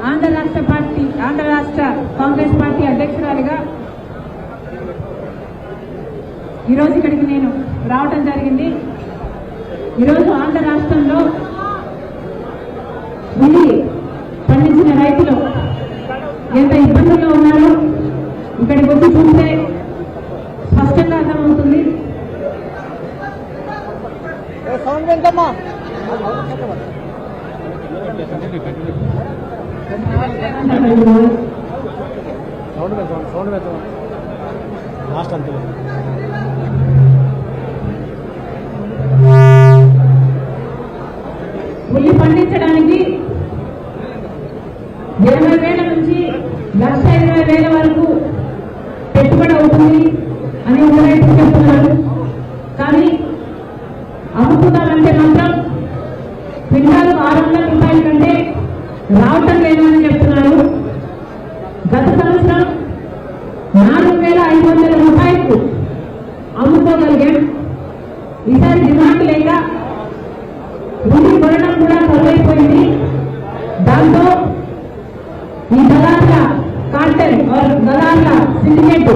ఆంధ్ర రాష్ట్ర కాంగ్రెస్ పార్టీ అధ్యక్షురాలిగా ఈరోజు ఇక్కడికి నేను రావటం జరిగింది. ఈరోజు ఆంధ్ర రాష్ట్రంలో ఉల్లి పండించిన రైతులు ఎంత ఇబ్బందుల్లో ఉన్నారో ఇక్కడికి వచ్చి చూస్తే స్పష్టంగా అర్థమవుతుంది. ఉల్లి పండించడానికి 20,000 నుంచి 1,20,000 వరకు పెట్టుబడి అవుతుంది అని రైతులు చెప్తున్నారు. కానీ అమ్ముకుందామంటే మాత్రం క్వింటాలు 600 రూపాయల కంటే రావటం లేదు అని చెప్తున్నారు. గత సంవత్సరం 4,500 రూపాయలకు అమ్ముకోగలిగాం. ఈసారి డిమాండ్ లేక ఉల్లి కొనడం కూడా కరువైపోయింది. దాంతో ఈ దళార్ల కార్టెల్ దళార్ల సిండికేట్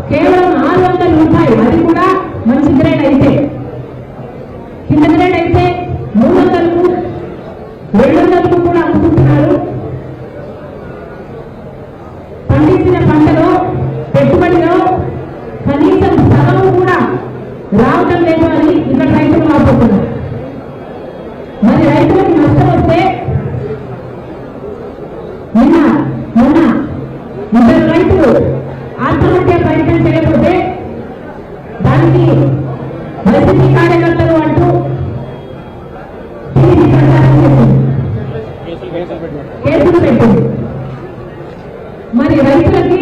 కేవలం 600 రూపాయలు, అది కూడా మంచి గ్రేడ్ అయితే, కింద గ్రేడ్ అయితే 300కు 200కు కూడా అమ్ముకుంటున్నారు. పండించిన పంటలో పెట్టుబడిలో కనీసం సగం కూడా రావటం లేదు అని ఇక్కడ రైతులు ఆపుతున్నారు. మరి రైతులకు నష్టం వస్తే మొన్న 2 రైతులు ఆత్మహత్య ప్రయత్నం చేయకపోతే దానికి వైసీపీ కార్యకర్తలు అంటూ టీడీపీ ప్రచారం చేసింది, కేసులు పెట్టింది. మరి రైతులకి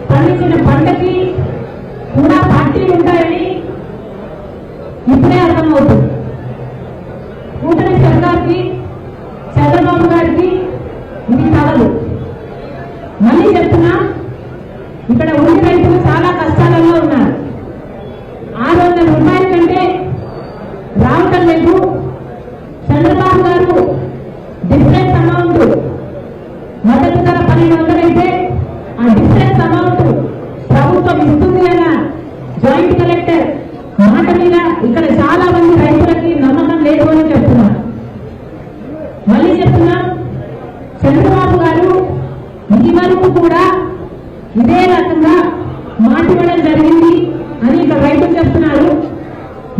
పండించిన పంటకి కూడా పార్టీలు ఉంటాయని ఇప్పుడే అర్థమవుతుంది. కూటమి సర్కార్కి, చంద్రబాబు గారికి ఇది కాదు. మళ్ళీ చెప్తున్నా, ఇక్కడ ఉల్లి రైతులు చాలా కష్టాలలో ఉన్నారు. 600 రూపాయల కంటే రావటం లేదు. చంద్రబాబు గారు డిఫరెన్స్ అమౌంట్ మద్దతు ధర 1,200 అయితే ఆ డిఫరెన్స్ అమౌంట్ ప్రభుత్వం ఇస్తుంది అన్న జాయింట్ కలెక్టర్ మాట మీద ఇక్కడ చాలా మంది రైతులకి నమ్మకం లేదు అని చెప్తున్నారు. మళ్ళీ చెప్తున్నా, చంద్రబాబు గారు ఈ వరకు కూడా ఇదే రకంగా మాట ఇవ్వడం జరిగింది అని ఇక్కడ రైతులు చెప్తున్నారు.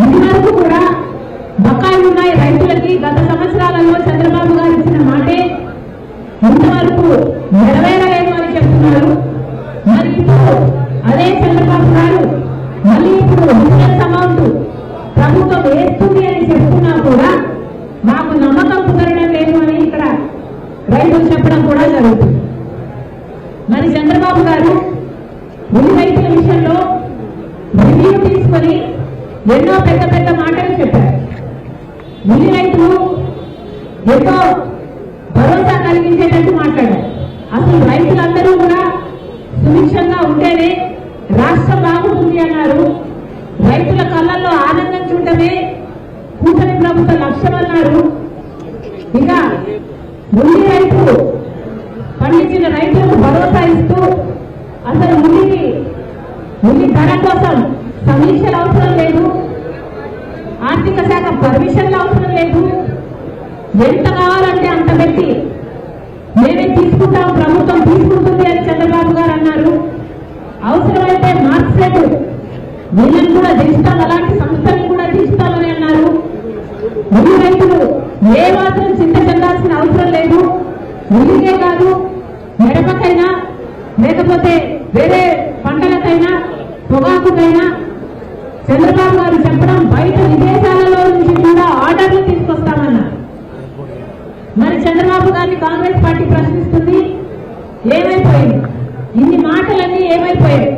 ఇది వరకు కూడా బకాయిలు ఉన్నాయి రైతులకి. గత సంవత్సరాలలో చంద్రబాబు గారు ఇచ్చిన మాటే ఇంతవరకు నెరవేరలేదు అని చెప్తున్నారు. మరి ఇప్పుడు అదే చంద్రబాబు గారు మళ్ళీ ఇప్పుడు డిఫరెన్స్ అమౌంట్ ప్రభుత్వం వేస్తుంది అని చెప్తున్నా కూడా మాకు నమ్మకం కుదరడం లేదు అని ఇక్కడ రైతులు చెప్పడం కూడా జరుగుతుంది. మరి చంద్రబాబు గారు ఉల్లి రైతుల విషయంలో రివ్యూ తీసుకొని ఎన్నో పెద్ద పెద్ద మాటలు చెప్పారు. ఉల్లి రైతులు ఎంతో భరోసా కలిగించేటట్టు మాట్లాడారు. అసలు రైతులందరూ కూడా సుభిక్షంగా ఉంటేనే రాష్ట్రం బాగుంటుంది అన్నారు. రైతుల కళ్ళల్లో ఆనందం చూడటమే కూటమి ప్రభుత్వ లక్ష్యం అన్నారు. ఇక ఉల్లి రైతులు పండించిన రైతులకు భరోసా ఇస్తూ అసలు ఉల్లి ధర కోసం సమీక్షలు అవసరం లేదు, ఆర్థిక శాఖ పర్మిషన్లు అవసరం లేదు, ఎంత కావాలంటే అంత పెట్టి మేమే తీసుకుంటాం, ప్రభుత్వం తీసుకుంటుంది అని చంద్రబాబు గారు అన్నారు. అవసరమైతే మార్క్సెట్ వీళ్ళని కూడా దించుతాం, అలాంటి సంస్థలను కూడా దించుతామని అన్నారు. ఉల్లి రైతులు ఏ మాత్రం చింత చెందాల్సిన అవసరం లేదు. ఉల్లికే కాదు, మిరపకైనా లేకపోతే వేరే పంటలకైనా పొగాకుకైనా చంద్రబాబు గారు చెప్పడం బయట విదేశాలలో నుంచి కూడా ఆర్డర్లు తీసుకొస్తామన్నారు. మరి చంద్రబాబు గారిని కాంగ్రెస్ పార్టీ ప్రశ్నిస్తుంది, ఏమైపోయింది? ఇన్ని మాటలన్నీ ఏమైపోయాయి?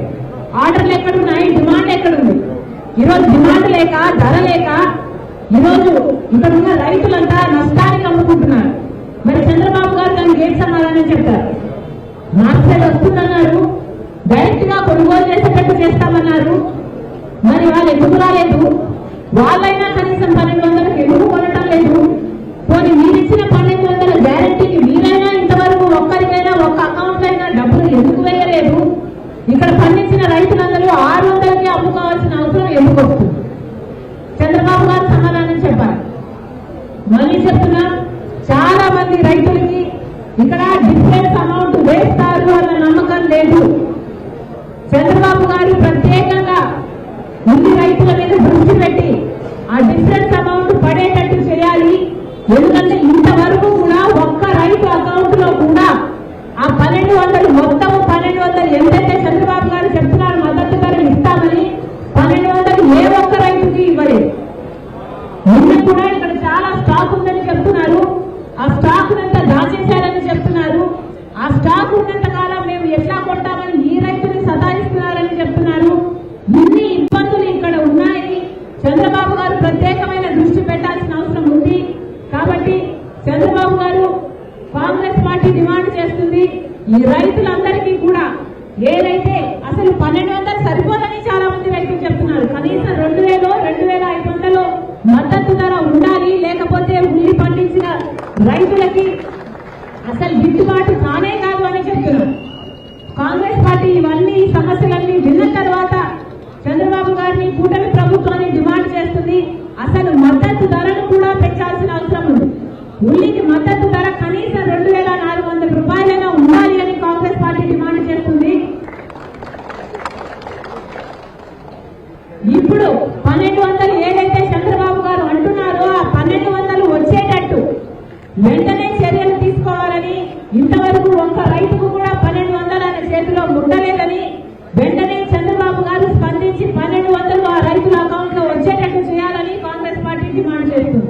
ఆర్డర్లు ఎక్కడున్నాయి? డిమాండ్ ఎక్కడుంది? ఈరోజు డిమాండ్ లేక, ధర లేక ఈరోజు ఇక్కడ ఉన్న రైతులంతా నష్టానికి అమ్ముకుంటున్నారు. మరి చంద్రబాబు గారు దానికి ఏం సమాధానం చెప్తారు? మార్కెట్ వస్తుందన్నారు, డైరెక్ట్ గా కొనుగోలు చేసేటట్టు చేస్తామన్నారు. మరి వాళ్ళు ఎందుకు రాలేదు? వాళ్ళైనా కనీసం 1,200కి ఎందుకు కొనటం లేదు? పోనీ మీరు ఇచ్చిన 1,200 గ్యారెంటీకి 600కి అమ్ముకోవాల్సిన అవసరం ఎందుకు వస్తుంది? చంద్రబాబు గారు సమాధానం చెప్పారు. మళ్ళీ చెప్తున్నా, చాలా మంది రైతులకి ఇక్కడ డిఫరెన్స్ అమౌంట్ వేస్తారు అన్న నమ్మకం లేదు. చంద్రబాబు గారు ప్రత్యేకంగా ఇన్ని రైతుల మీద దృష్టి పెట్టి ఆ డిఫరెన్స్ అమౌంట్ పడేటట్టు చేయాలి. ఎందుకంటే ఇంతవరకు కూడా ఒక్క రైతు అకౌంట్ లో కూడా ఆ 1200 మొత్తం 1200 ఎంతైతే చంద్రబాబు గారు చెప్తున్నారు మద్దతు ధర ఇస్తామని 1200 ఏ ఒక్క రైతుకి ఇవ్వలేదు. ముందు కూడా ఇక్కడ చాలా స్టాక్ ఉందని చెప్తున్నారు. ఆ స్టాక్ అంతా దాచేశారని చెప్తున్నారు. ఆ స్టాక్ ఉన్నంత కాలం మేము ఎట్లా కొంటామని ఈ రైతుని సతాయిస్తున్నారని చెప్తున్నారు. ఇన్ని ఇబ్బందులు ఇక్కడ ఉన్నాయి. చంద్రబాబు గారు ప్రత్యేకమైన దృష్టి పెట్టాల్సిన అవసరం ఉంది. కాబట్టి చంద్రబాబు గారు కాంగ్రెస్ పార్టీ డిమాండ్ చేస్తుంది, ఈ రైతులందరికీ కూడా ఏదైతే అసలు 1200 సరిపోదని చాలా మంది రైతులు చెప్తున్నారు. కనీసం 2000 2500 మద్దతు ధర ఉండాలి. లేకపోతే ఉల్లి పండించిన రైతులకి అసలు గిట్టుబాటు కానే కాదు అని చెప్తున్నారు. కాంగ్రెస్ పార్టీ ఇవన్నీ సమస్యలన్నీ విన్న తర్వాత చంద్రబాబు గారిని కూటమి ప్రభుత్వాన్ని డిమాండ్ చేస్తుంది. అసలు మద్దతు ధరను కూడా పెంచాల్సిన అవసరం ఉంది. ఉల్లికి మద్దతు ధర కనీసం 2400 రూపాయలైనా ఉండాలి అని కాంగ్రెస్ పార్టీ డిమాండ్ చేస్తుంది. ఇప్పుడు 1200 ఏదైతే చంద్రబాబు గారు అంటున్నారో ఆ 1200 వచ్చేటట్టు వెంటనే చర్యలు తీసుకోవాలని, ఇంతవరకు ఒక్క రైతుకు కూడా 1200 ఆయన చేతిలో ముట్టలేదని వెంటనే చంద్రబాబు గారు స్పందించి 1200 ఆ రైతుల అకౌంట్ లో వచ్చేటట్టు చేయాలని కాంగ్రెస్ పార్టీ డిమాండ్ చేస్తుంది.